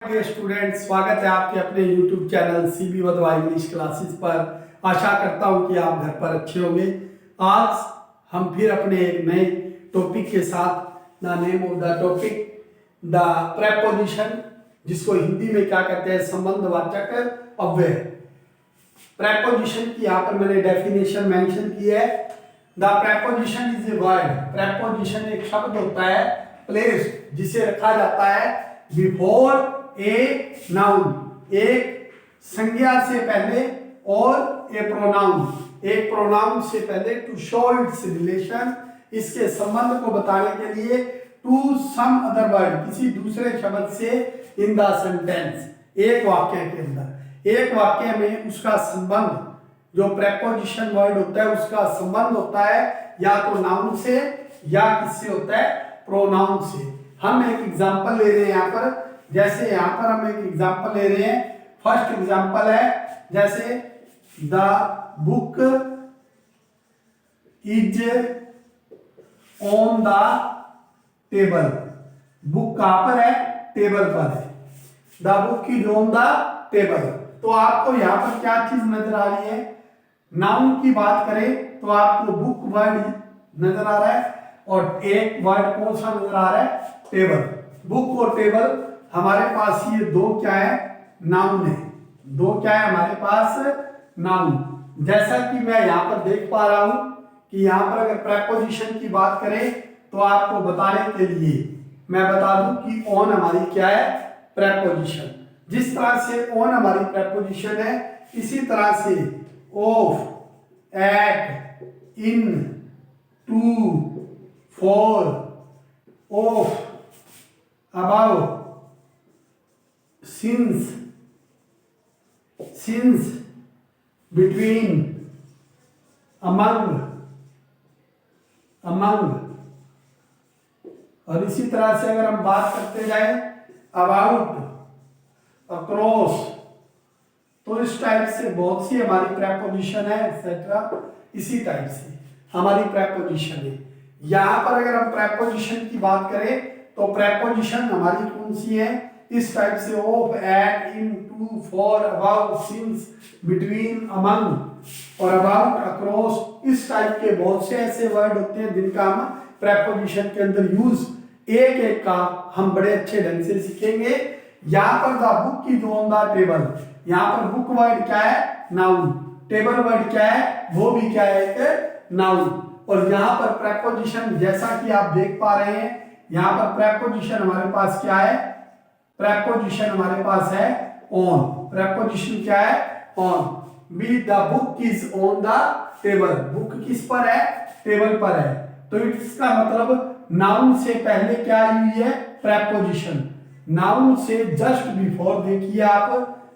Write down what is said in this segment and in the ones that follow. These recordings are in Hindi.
डियर स्टूडेंट, स्वागत है आपके अपने YouTube channel CB Wadhwa English classes पर। आशा करता हूं कि आप घर पर अच्छे होंगे। आज हम फिर अपने एक नए टॉपिक के साथ, the name of the topic the preposition, जिसको हिंदी में क्या कहते हैं, संबंधवाचक अव्यय। प्रेपोजिशन की यहाँ पर मैंने डेफिनेशन मेंशन की है। The preposition is a word. Preposition एक शब्द होता है, प्लेस्ड, जिसे रखा जाता है बिफोर ए नाउन, एक संज्ञा से पहले, और ए प्रोनाउन, एक प्रोनाउन से पहले, टू शो इट्स रिलेशन, इसके संबंध को बताने के लिए, टू सम अदर वर्ड, किसी दूसरे शब्द से, इन द सेंटेंस, एक वाक्य के अंदर। एक वाक्य में उसका संबंध, जो प्रेपोजिशन वर्ड होता है उसका संबंध होता है या तो नाउन से या किससे होता है, प्रोनाउन से। हम एक एग्जांपल ले रहे हैं यहाँ पर। जैसे यहाँ पर हम एक एग्जांपल ले रहे हैं। फर्स्ट एग्जांपल है, जैसे the book is on the table. Book कहां पर है, टेबल पर है। The book is on the table. तो आपको यहाँ पर क्या चीज नजर आ रही है, नाउन की बात करें तो आपको बुक वर्ड नजर आ रहा है, और एक वर्ड कौन सा नजर आ रहा है, टेबल। बुक और टेबल हमारे पास ये दो क्या है, नाउन है। दो क्या है हमारे पास, नाउन। जैसा कि मैं यहाँ पर देख पा रहा हूं कि यहाँ पर अगर प्रेपोजिशन की बात करें तो आपको बताने के लिए मैं बता दूं कि ऑन हमारी क्या है, प्रेपोजिशन। जिस तरह से ऑन हमारी प्रेपोजिशन है, इसी तरह से of, at, in, to, for, of, about, since, between, among, और इसी तरह से अगर हम बात करते जाएं अबाउट, अक्रॉस, तो इस टाइप से बहुत सी हमारी प्रेपोजिशन है, एक्सेट्रा। इसी टाइप से हमारी प्रेपोजिशन है। यहां पर अगर हम प्रेपोजिशन की बात करें तो प्रेपोजिशन हमारी कौन सी है, इस टाइप से of, at, in, to, for, about, since, between, among और अबाउट, अक्रॉस। इस टाइप के बहुत से ऐसे वर्ड होते हैं जिनका हम प्रेपोजिशन के अंदर यूज एक एक का हम बड़े अच्छे ढंग से सीखेंगे। यहाँ पर the book is on the table, यहाँ पर बुक वर्ड क्या है, नाउन। टेबल वर्ड क्या है, वो भी क्या है, एक नाउन। और यहाँ पर प्रेपोजिशन, जैसा कि आप देख पा रहे हैं, यहाँ पर प्रेपोजिशन हमारे पास क्या है, प्रेपोजिशन हमारे पास है ऑन। प्रेपोजिशन क्या है, on. Be the book is on the table. Book किस पर है, टेबल पर है। तो इसका मतलब नाउन से पहले क्या आई हुई है, प्रेपोजिशन। नाउन से जस्ट बिफोर, देखिए आप,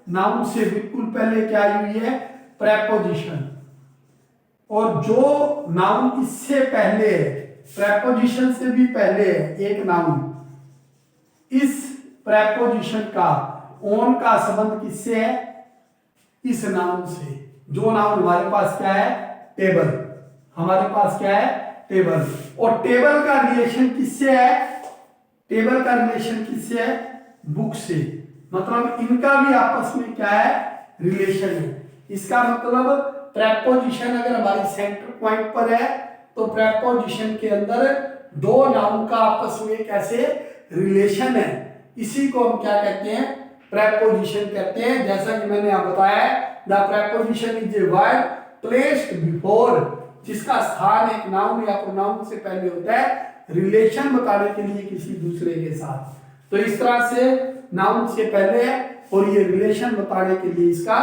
नाउन से बिल्कुल पहले क्या आई हुई है, प्रेपोजिशन। और जो नाउन इससे पहले है, प्रेपोजिशन से भी पहले है एक नाउन, इस प्रेपोजिशन का, ऑन का संबंध किससे है, इस नाउन से। जो नाउन हमारे पास क्या है, टेबल। हमारे पास क्या है, टेबल। और टेबल का रिलेशन किससे है, टेबल का रिलेशन किससे है, बुक से। मतलब इनका भी आपस में क्या है, रिलेशन है। इसका मतलब प्रेपोजिशन अगर हमारी सेंटर पॉइंट पर है तो प्रेपोजिशन के अंदर दो नाउन का आपस में कैसे रिलेशन है, इसी को हम क्या कहते हैं, प्रेपोजिशन कहते हैं। जैसा कि मैंने आप बताया, the preposition is a word placed before, जिसका स्थान एक नाउन या प्रोनाउन से पहले होता है, रिलेशन बताने के लिए किसी दूसरे के साथ। तो इस तरह से नाउन से पहले है और ये रिलेशन बताने के लिए इसका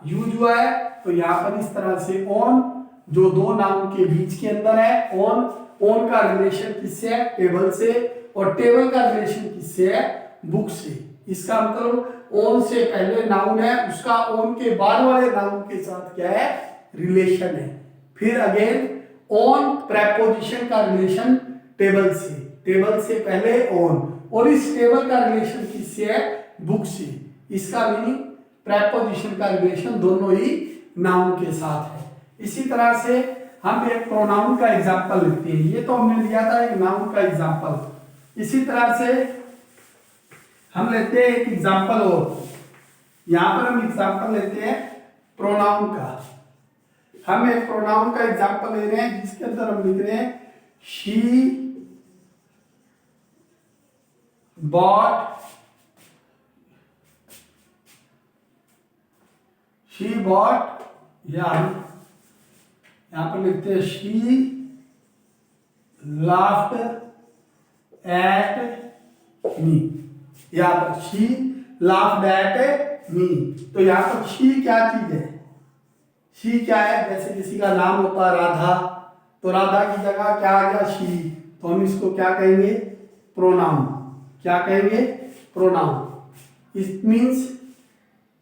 यूज हुआ है। तो यहाँ पर इस तरह से ऑन, जो दो नाउन के बीच के अंदर है, ऑन का रिलेशन किससे है, टेबल से। और टेबल का रिलेशन किससे है, बुक से। इसका मतलब ऑन से पहले नाउन है, उसका ऑन के बाद वाले नाउन के साथ क्या है, रिलेशन है। फिर अगेन ऑन, प्रेपोजिशन का रिलेशन टेबल से, टेबल से पहले ऑन, और इस टेबल का रिलेशन किससे है, बुक से। इसका मीनिंग प्रेपोजिशन का रिलेशन दोनों ही नाउन के साथ है। इसी तरह से हम एक प्रोनाउन का एग्जांपल लेते हैं। ये तो हमने लिया था एक नाउन का एग्जांपल। इसी तरह से हम लेते हैं एक एग्जांपल और, यहां पर हम एग्जांपल लेते हैं प्रोनाउन का। हम एक प्रोनाउन का एग्जांपल ले रहे हैं जिसके अंदर हम लिख रहे हैं शी बॉट, शी बॉट, या यहां पर लिखते हैं शी लाफ्ड एट मी, यहां पर शी लाफ्ड एट मी। तो यहां पर शी क्या चीज है? शी क्या है? जैसे किसी का नाम होता है राधा, तो राधा की जगह क्या आ गया? शी, तो हम इसको क्या कहेंगे? प्रोनाउन। क्या कहेंगे? प्रोनाउन। इट मीन्स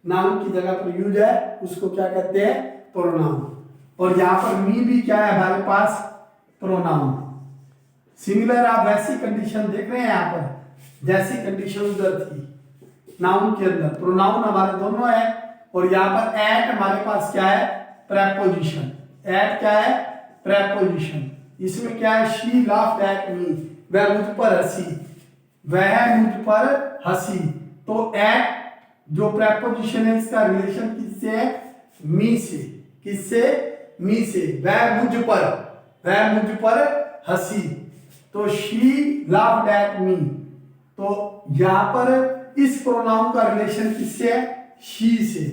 नाउन की जगह पर यूज है, उसको क्या कहते हैं? प्रोनाउन। और यहां पर मी भी क्या है हमारे पास? प्रोनाउन। सिमिलर आप वैसी कंडीशन देख रहे हैं यहां पर जैसी कंडीशन उधर थी नाउन के अंदर। प्रोनाउन हमारे दोनों है और यहां पर एट हमारे पास क्या है? प्रेपोजिशन। एट क्या है? प्रेपोजिशन। इसमें क्या है? शी लाफ्ड एट मी, वह मुझ पर हंसी, वह मुझ पर हंसी। तो एट जो प्रेपोजिशन है इसका रिलेशन किससे है? मी से। किससे? मी से। वह मुझ पर, वह मुझ पर हंसी। तो शी लाफ्ड एट मी, तो यहां पर इस प्रोनाउन का रिलेशन किससे है? शी से।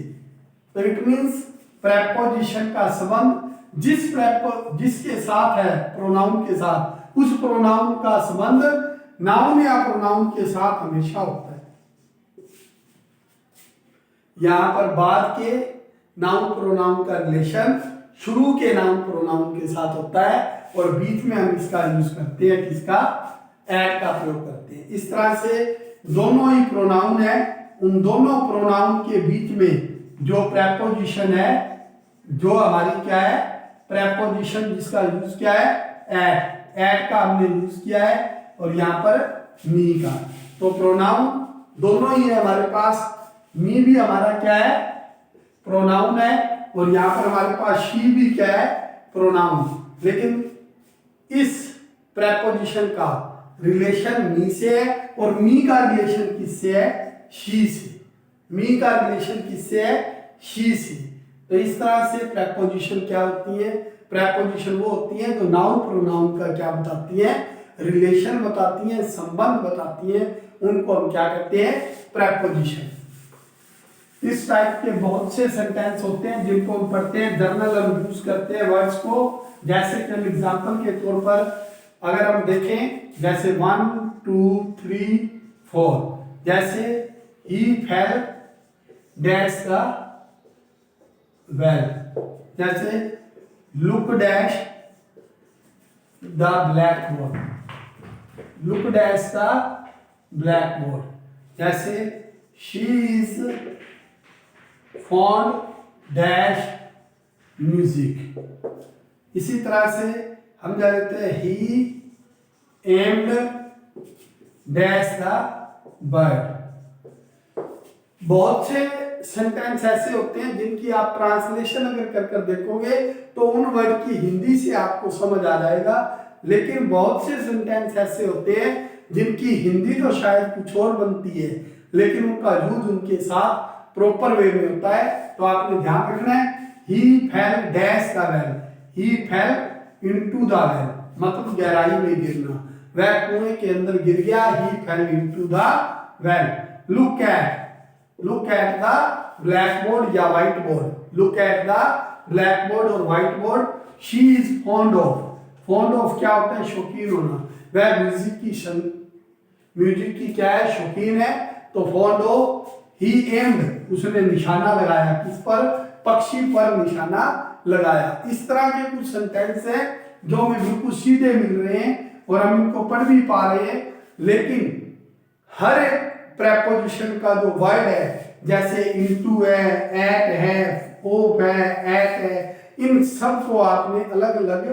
तो इट मींस प्रेपोजिशन का संबंध जिसके साथ है, प्रोनाउन के साथ, उस प्रोनाउन का संबंध नाउन या प्रोनाउन के साथ हमेशा होता है। यहां पर बाद के नाउन प्रोनाउन का रिलेशन शुरू के नाउन प्रोनाउन के साथ होता है और बीच में हम इसका यूज करते हैं, किसका? एट का प्रयोग करते हैं। इस तरह से दोनों ही प्रोनाउन है, उन दोनों प्रोनाउन के बीच में जो प्रेपोजिशन है, जो हमारी क्या है? प्रेपोजिशन, जिसका यूज क्या है? एट। एट का हमने यूज किया है और यहां पर मी का। तो प्रोनाउन दोनों ही है हमारे पास। मी भी हमारा क्या है? प्रोनाउन है और यहां पर हमारे पास शी भी क्या है? प्रोनाउन। लेकिन इस प्रेपोजिशन का रिलेशन मी से है और मी का रिलेशन किससे है? शी से। मी का रिलेशन किससे है? शी से। तो इस तरह से प्रेपोजिशन क्या होती है? प्रेपोजिशन वो होती है जो नाउन प्रोनाउन का क्या बताती है? रिलेशन बताती है, संबंध बताती है। उनको हम क्या कहते हैं? प्रेपोजिशन। इस टाइप के बहुत से सेंटेंस होते हैं जिनको हम पढ़ते हैं, जर्नल हम यूज करते हैं वर्ड्स को। जैसे कि हम एग्जाम्पल के तौर पर अगर हम देखें, जैसे 1 2 3 4, जैसे he fell dash the well, जैसे look dash the blackboard, look dash the blackboard, जैसे she is fond dash music। इसी तरह से हम क्या लेते हैं? he aimed dash the bird। बहुत से सेंटेंस ऐसे होते हैं जिनकी आप ट्रांसलेशन अगर कर कर देखोगे तो उन वर्ड की हिंदी से आपको समझ आ जाएगा, लेकिन बहुत से सेंटेंस ऐसे होते हैं जिनकी हिंदी तो शायद कुछ और बनती है लेकिन उनका यूज उनके साथ प्रॉपर वे में होता है। तो आपने ध्यान रखना है, he fell dash the well, he fell into the well, मतलब गहराई में गिरना, वह कुएं के अंदर गिर गया। he fell into the well। look at the blackboard या whiteboard, look at the blackboard और whiteboard। she is fond of क्या होता है? शौकीन होना। वह म्यूजिक की क्या है? शौकीन है। तो fond of, he aimed, उसने निशाना लगाया, किस पर? पक्षी पर निशाना लगाया। इस तरह के कुछ सेंटेंस हैं जो हमें बिल्कुल सीधे मिल रहे हैं और हम इनको पढ़ भी पा रहे हैं, लेकिन हर एक प्रेपोजिशन का जो वर्ड है, जैसे इनटू है, एट है, ऑफ है, एट है, इन सब को आपने अलग अलग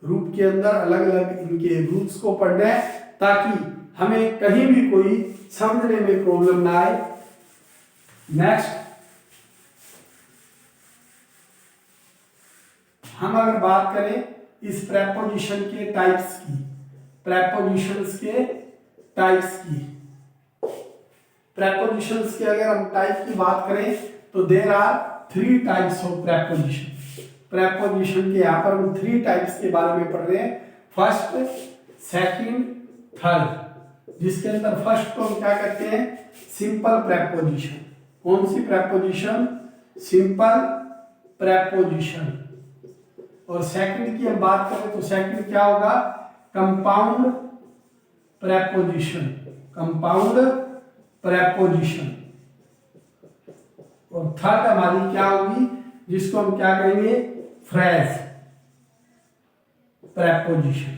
रूप के अंदर अलग अलग इनके रूट्स को पढ़ना है ताकि हमें कहीं भी कोई समझने में प्रॉब्लम ना आए। नेक्स्ट हम अगर बात करें इस प्रेपोजिशन के टाइप्स की, प्रेपोजिशंस के टाइप्स की, प्रेपोजिशंस की अगर हम टाइप की बात करें तो there are 3 types of preposition. Preposition के यहाँ पर हम 3 टाइप्स के बारे में पढ़ रहे हैं, फर्स्ट, सेकंड, थर्ड। जिसके अंदर फर्स्ट को हम क्या कहते हैं, सिंपल प्रेपोजिशन। कौन सी प्रेपोजिशन? Simple preposition. और सेकंड की हम बात करें तो सेकंड क्या होगा, कंपाउंड प्रेपोजिशन। Compound preposition. और थर्ड हमारी क्या होगी, जिसको हम क्या कहेंगे, फ्रेज प्रेपोजिशन।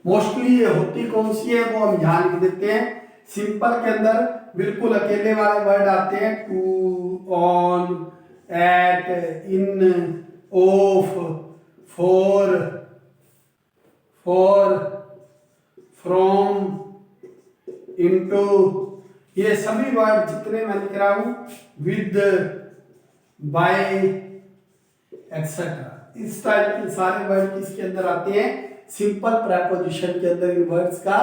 मोस्टली ये होती कौन सी है वो हम यहां लिख देते हैं। सिंपल के अंदर बिल्कुल अकेले वाले वर्ड आते हैं, to, on, at, in, of, for, from, into, ये सभी वर्ड जितने मैं लिख रहा हूं, विद, बाय, एक्सेट्रा, इस टाइप के सारे वर्ड किसके अंदर आते हैं, सिंपल प्रेपोजिशन के अंदर इन वर्ड्स का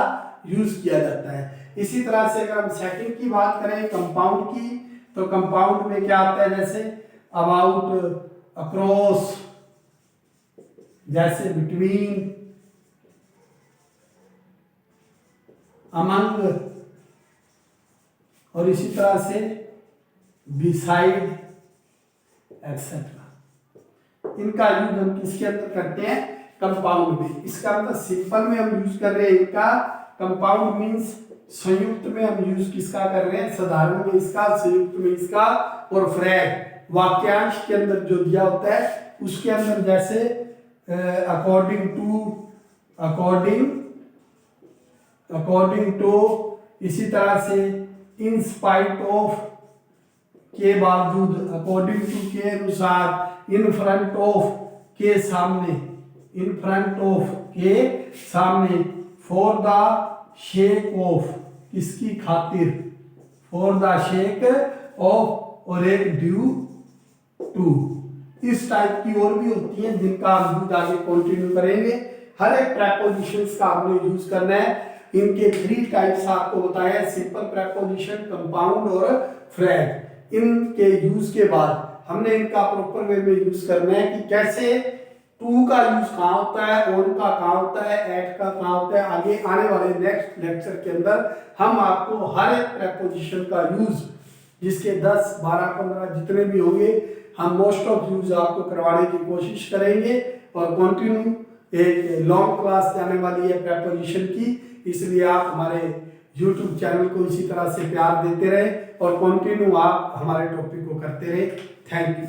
यूज किया जाता है। इसी तरह से अगर हम सेकंड की बात करें, कंपाउंड की, तो कंपाउंड में क्या आता है, जैसे अबाउट, अक्रॉस, जैसे बिटवीन, अमंग, और इसी तरह से बिसाइड, एक्सेट्रा। इनका यूज हम किसके अंदर करते हैं, कंपाउंड में। इसका मतलब सिंपल में हम यूज कर रहे हैं इनका, कंपाउंड मींस संयुक्त में हम यूज किसका कर रहे हैं, साधारण में इसका, संयुक्त में इसका, और फ्रेज वाक्यांश के अंदर जो दिया होता है उसके अंदर, जैसे अकॉर्डिंग टू, अकॉर्डिंग टू, इसी तरह से इन स्पाइट ऑफ, के बावजूद, अकॉर्डिंग टू के अनुसार, इन फ्रंट ऑफ, के सामने, इन फ्रंट ऑफ, के सामने, फॉर द शेक ऑफ, किसकी खातिर, फॉर द शेक ऑफ, और एक ड्यू टू। इस टाइप की और भी होती है जिनका हम यूज आगे कंटिन्यू करेंगे। हर एक प्रेपोजिशंस का हमने यूज करना है। इनके 3 टाइप्स आपको बताया, सिंपल प्रेपोजिशन, कंपाउंड और फ्रेज। इनके यूज के बाद हमने इनका प्रॉपर वे में यूज करना है कि कैसे टू का यूज कहाँ होता है, ऑन का कहाँ होता है, एट का कहाँ होता है। आगे आने वाले नेक्स्ट लेक्चर के अंदर हम आपको हर एक प्रेपोजिशन का यूज, जिसके 10, 12, 15 जितने भी होंगे, हम मोस्ट ऑफ यूज आपको करवाने की कोशिश करेंगे। और कंटिन्यू एक लॉन्ग क्लास जाने वाली है प्रेपोजिशन की, इसलिए आप हमारे YouTube चैनल को इसी तरह से प्यार देते रहे और कंटिन्यू आप हमारे टॉपिक को करते रहे। Thank you.